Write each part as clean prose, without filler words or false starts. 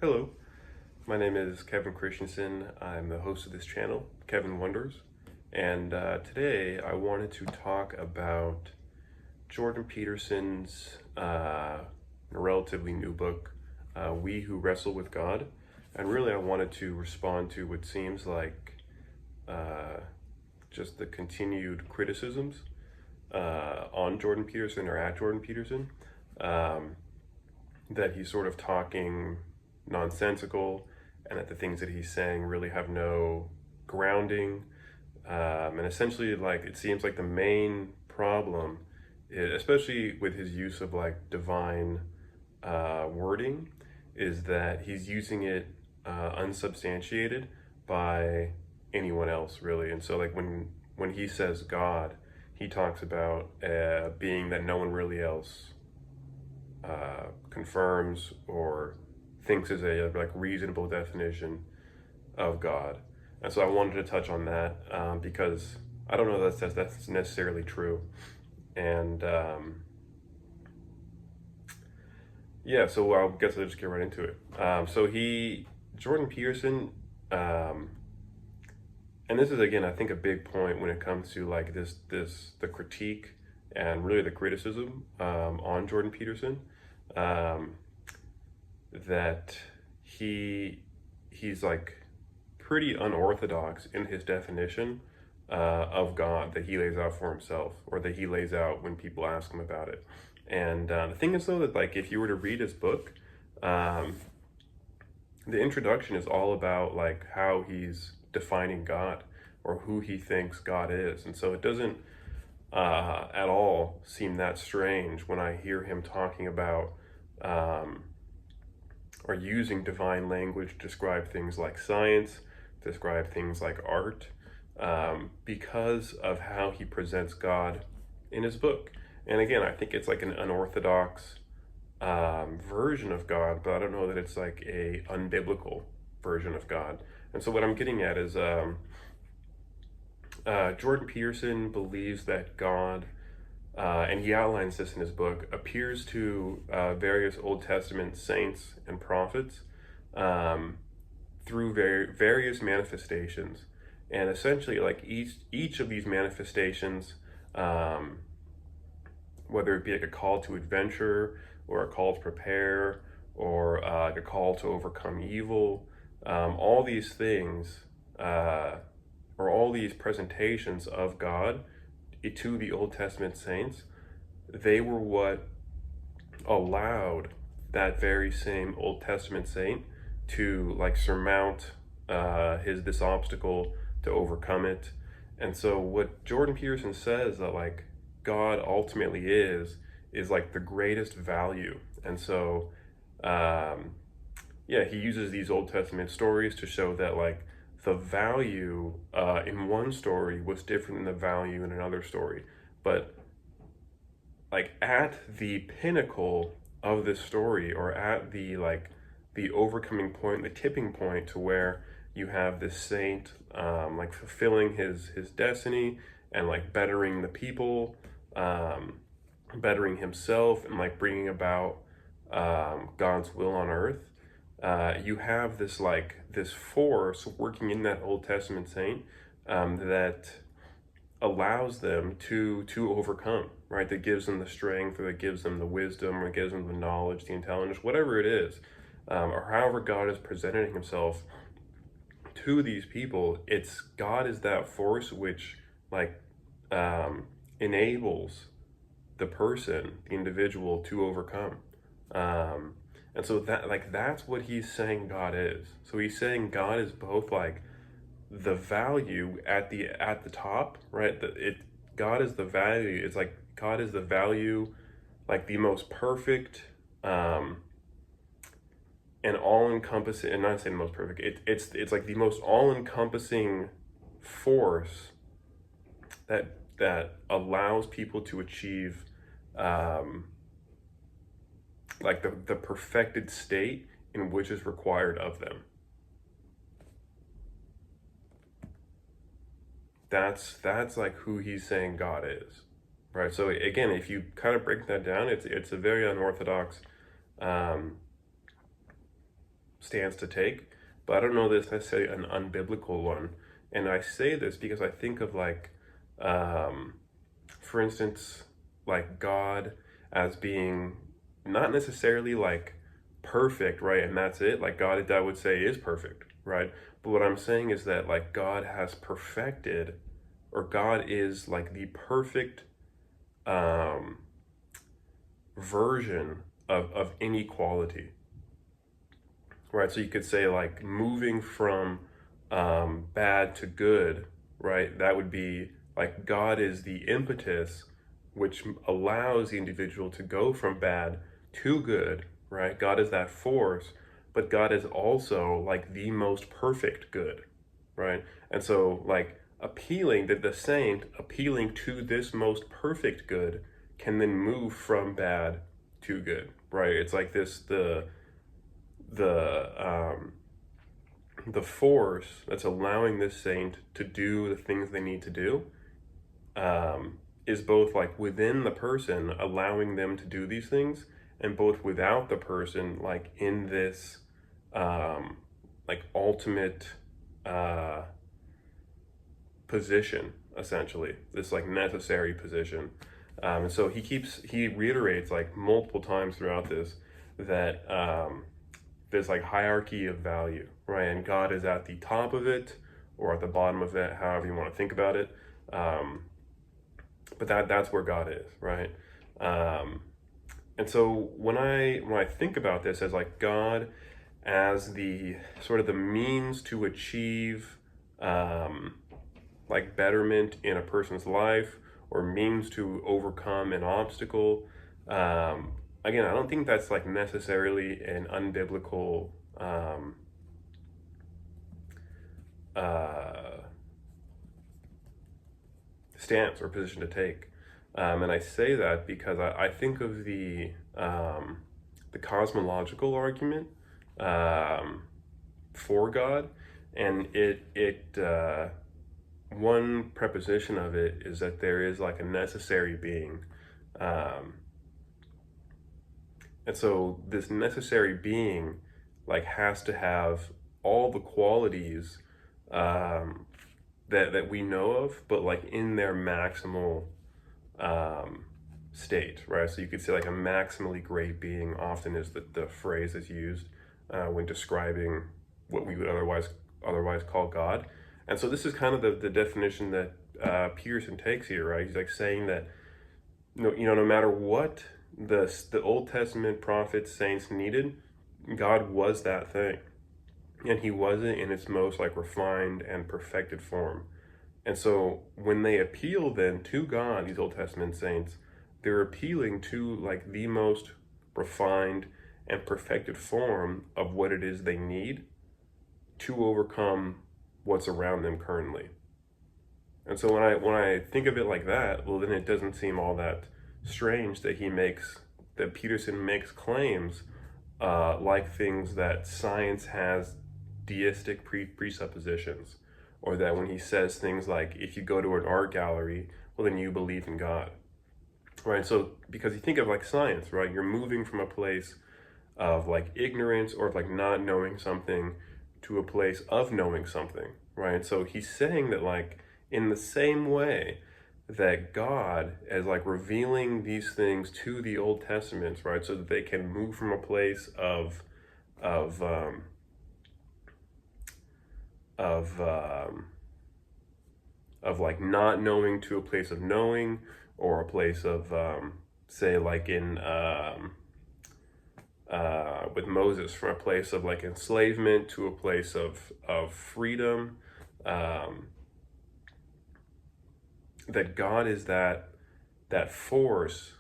Hello, my name is Kevin Christensen. I'm the host of this channel, Kevin Wonders. And today I wanted to talk about Jordan Peterson's relatively new book, We Who Wrestle With God. And really I wanted to respond to what seems like just the continued criticisms on Jordan Peterson or at Jordan Peterson, that he's sort of talking nonsensical and that the things that he's saying really have no grounding. And essentially, like, it seems like the main problem, especially with his use of like divine wording, is that he's using it unsubstantiated by anyone else, really. And so like when he says God, he talks about a being that no one really else confirms or thinks is a like reasonable definition of God. And so I wanted to touch on that because I don't know that's necessarily true. And yeah, so I guess I'll just get right into it. Jordan Peterson, and this is again I think a big point when it comes to like the critique and really the criticism on Jordan Peterson, that he's like pretty unorthodox in his definition of God that he lays out for himself, or that he lays out when people ask him about it. And the thing is though that like if you were to read his book, the introduction is all about like how he's defining God or who he thinks God is. And so it doesn't at all seem that strange when I hear him talking about or using divine language to describe things like science, describe things like art, because of how he presents God in his book. And again, I think it's like an unorthodox version of God, but I don't know that it's like a unbiblical version of God. And so what I'm getting at is Jordan Peterson believes that God, and he outlines this in his book, appears to various Old Testament saints and prophets through various manifestations. And essentially, like each of these manifestations, whether it be like a call to adventure or a call to prepare or like a call to overcome evil, all these things, or all these presentations of God to the Old Testament saints, they were what allowed that very same Old Testament saint to like surmount this obstacle, to overcome it. And so what Jordan Peterson says that like God ultimately is like the greatest value. And so yeah, he uses these Old Testament stories to show that like the value in one story was different than the value in another story. But like at the pinnacle of this story, or at the like the overcoming point, the tipping point to where you have this saint like fulfilling his destiny and like bettering the people, bettering himself, and like bringing about God's will on earth. You have this force working in that Old Testament saint that allows them to overcome, right? That gives them the strength, or that gives them the wisdom, or gives them the knowledge, the intelligence, whatever it is, or however God is presenting himself to these people. It's God is that force which like enables the person, the individual, to overcome. And so that's what he's saying God is. So he's saying God is both like the value at the top, right? God is the value. It's like God is the value, like the most perfect and all-encompassing, and not saying the most perfect, it's like the most all-encompassing force that allows people to achieve like the perfected state in which is required of them. That's like who he's saying God is, right? So again, if you kind of break that down, it's a very unorthodox stance to take, but I don't know that it's necessarily an unbiblical one. And I say this because I think of like, for instance, like God as being not necessarily like perfect, right? And that's it. Like God, I would say, is perfect, right? But what I'm saying is that like God has perfected, or God is like the perfect um, version of inequality, right? So you could say like moving from bad to good, right? That would be like God is the impetus which allows the individual to go from bad to good, right? God is that force, but God is also like the most perfect good, right? And so like appealing that the saint appealing to this most perfect good can then move from bad to good, right? It's like this the um the force that's allowing this saint to do the things they need to do is both like within the person, allowing them to do these things, and both without the person, like in this like ultimate uh, position, essentially, this like necessary position. And so he reiterates like multiple times throughout this that there's like hierarchy of value, right? And God is at the top of it or at the bottom of it, however you want to think about it. But that's where God is, right? And so when I think about this as like God as the sort of the means to achieve like betterment in a person's life, or means to overcome an obstacle, again, I don't think that's like necessarily an unbiblical stance or position to take. And I say that because I think of the cosmological argument for God, and it one preposition of it is that there is like a necessary being. And so this necessary being like has to have all the qualities that we know of, but like in their maximal state, right? So you could say like a maximally great being often is the phrase that's used when describing what we would otherwise call God. And so this is kind of the definition that Peterson takes here, right? He's like saying that no matter what the Old Testament prophets, saints needed, God was that thing, and he was it in its most like refined and perfected form. And so when they appeal then to God, these Old Testament saints, they're appealing to like the most refined and perfected form of what it is they need to overcome what's around them currently. And so when I think of it like that, well, then it doesn't seem all that strange that Peterson makes claims like things that science has deistic presuppositions, or that when he says things like, if you go to an art gallery, well, then you believe in God, right? So because you think of like science, right, you're moving from a place of like ignorance or of like not knowing something to a place of knowing something, right? So he's saying that like in the same way that God is like revealing these things to the Old Testaments, right, so that they can move from a place of of like not knowing to a place of knowing, or a place of say like in with Moses, from a place of like enslavement to a place of freedom, that God is that force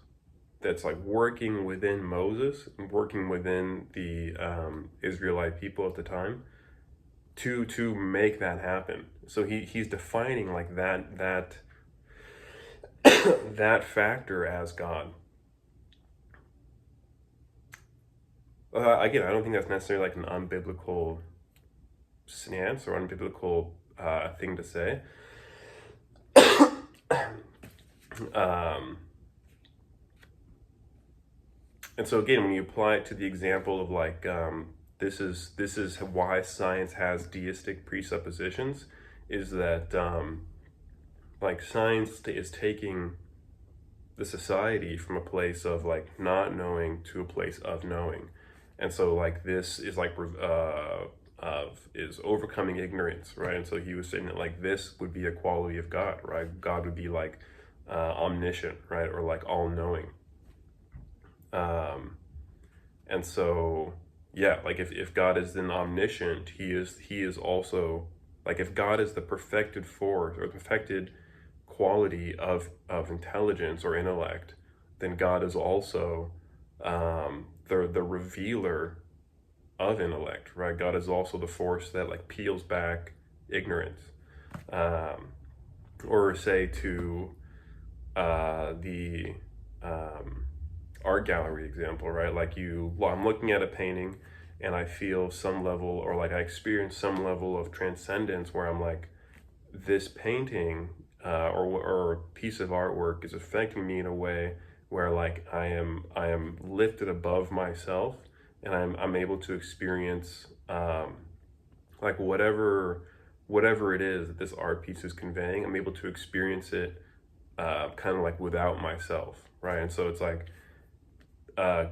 that's like working within Moses and working within the Israelite people at the time to make that happen. So he's defining like that that factor as God. Again, I don't think that's necessarily like an unbiblical stance or unbiblical thing to say. And so again, when you apply it to the example of like this is why science has deistic presuppositions, is that like science is taking the society from a place of like not knowing to a place of knowing. And so like this is like of is overcoming ignorance, right? And so he was saying that like this would be a quality of God, right? God would be like omniscient, right? Or like all knowing. And so yeah, like if God is then omniscient, he is also like, if God is the perfected force or the perfected quality of intelligence or intellect, then God is also the revealer of intellect, right? God is also the force that like peels back ignorance. Or say to the art gallery example, right? Like I'm looking at a painting and I feel some level, or like I experience some level of transcendence where I'm like, this painting or piece of artwork is affecting me in a way where like I am lifted above myself, and I'm able to experience like whatever it is that this art piece is conveying. I'm able to experience it kind of like without myself, right? And so it's like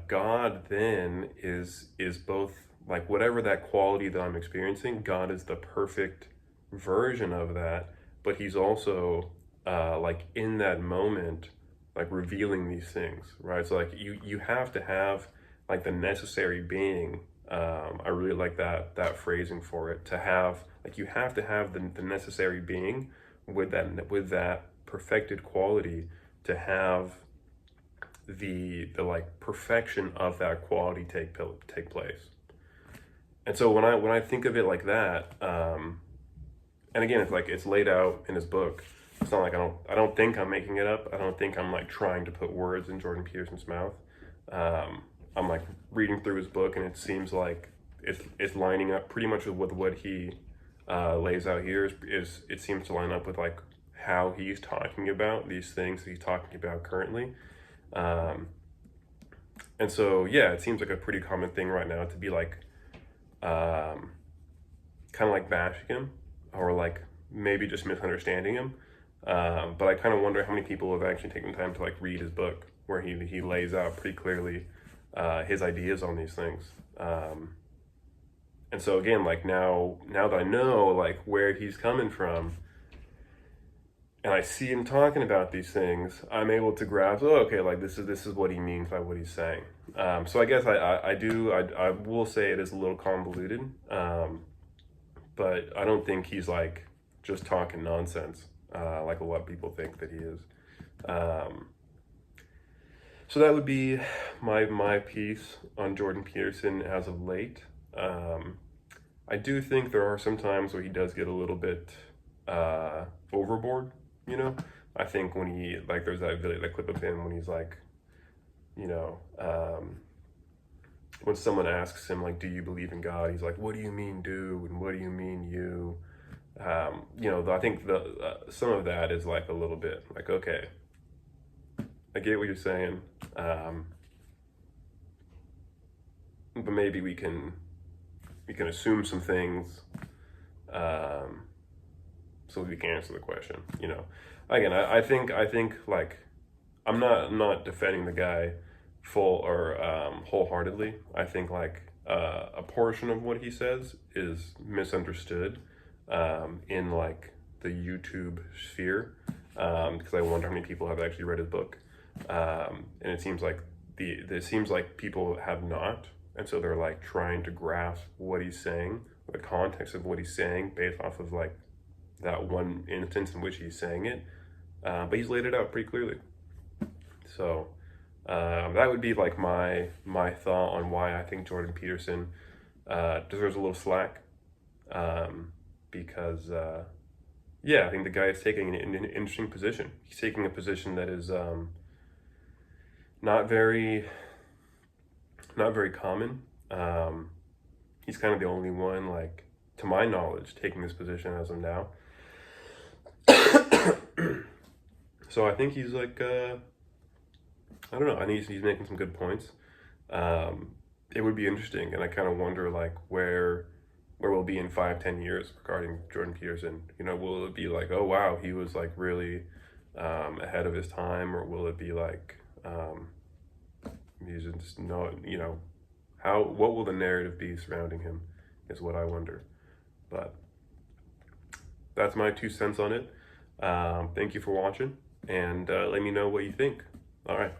God then is both like whatever that quality that I'm experiencing, God is the perfect version of that, but he's also like in that moment, like revealing these things, right? So like you have to have like the necessary being. I really like that phrasing for it. To have like, you have to have the necessary being with that perfected quality to have the like perfection of that quality take place. And so when I think of it like that, and again, it's like it's laid out in his book. It's not like I don't think I'm making it up. I don't think I'm like trying to put words in Jordan Peterson's mouth. I'm like reading through his book, and it seems like it's lining up pretty much with what he lays out here. Is it seems to line up with like how he's talking about these things that he's talking about currently. And so yeah, it seems like a pretty common thing right now to be like kind of like bashing him, or like maybe just misunderstanding him. But I kind of wonder how many people have actually taken time to like read his book, where he lays out pretty clearly his ideas on these things. And so again, like now that I know like where he's coming from, and I see him talking about these things, I'm able to grasp, oh, okay, like this is what he means by what he's saying. So I guess I will say it is a little convoluted, but I don't think he's like just talking nonsense like a lot of people think that he is. So that would be my piece on Jordan Peterson as of late. I do think there are some times where he does get a little bit overboard, you know? I think when he, like, there's that video, that clip of him when he's like, you know, when someone asks him, like, do you believe in God? He's like, what do you mean do? And what do you mean you? You know, I think some of that is like a little bit like, okay, I get what you're saying, but maybe we can assume some things, so we can answer the question. You know, again, I think like I'm not defending the guy full or wholeheartedly. I think like a portion of what he says is misunderstood in like the YouTube sphere, because I wonder how many people have actually read his book. And it seems like it seems like people have not, and so they're like trying to grasp what he's saying, the context of what he's saying, based off of like that one instance in which he's saying it. But he's laid it out pretty clearly. So that would be like my thought on why I think Jordan Peterson deserves a little slack, because yeah, I think the guy is taking an interesting position. He's taking a position that is not very common. He's kind of the only one, like, to my knowledge, taking this position as of now. So I think he's like, I don't know, I think he's making some good points. it would be interesting, and I kind of wonder like where we'll be in 5, 10 years regarding Jordan Peterson. You know, will it be like, oh wow, he was like really ahead of his time, or will it be like he's just no, you know, how what will the narrative be surrounding him is what I wonder. But that's my 2 cents on it. Thank you for watching, and let me know what you think. All right.